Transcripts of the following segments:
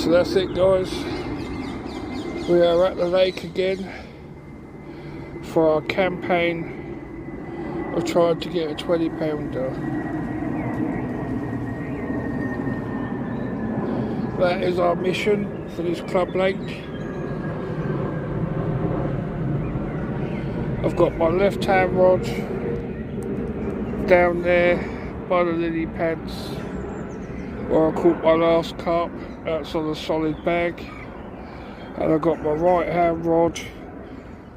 So that's it, guys. We are at the lake again for our campaign of trying to get a 20-pounder. That is our mission for this club lake. I've got my left hand rod down there by the lily pads where I caught my last carp. That's on a solid bag. And I've got my right hand rod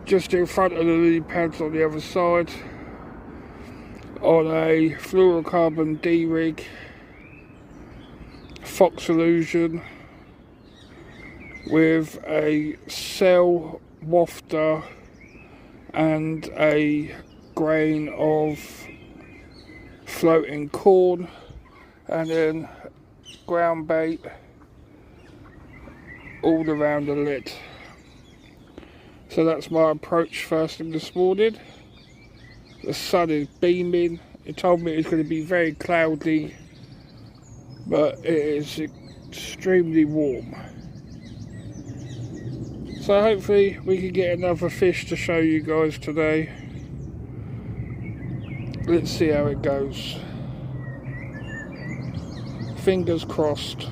just in front of the lily pads on the other side on a fluorocarbon D-rig Fox Illusion with a cell wafter and a grain of floating corn, and then ground bait all around the lid. So that's my approach first thing this morning. The sun is beaming. It told me it's going to be very cloudy, but it is extremely warm. So hopefully we can get another fish to show you guys today. Let's see how it goes. Fingers crossed.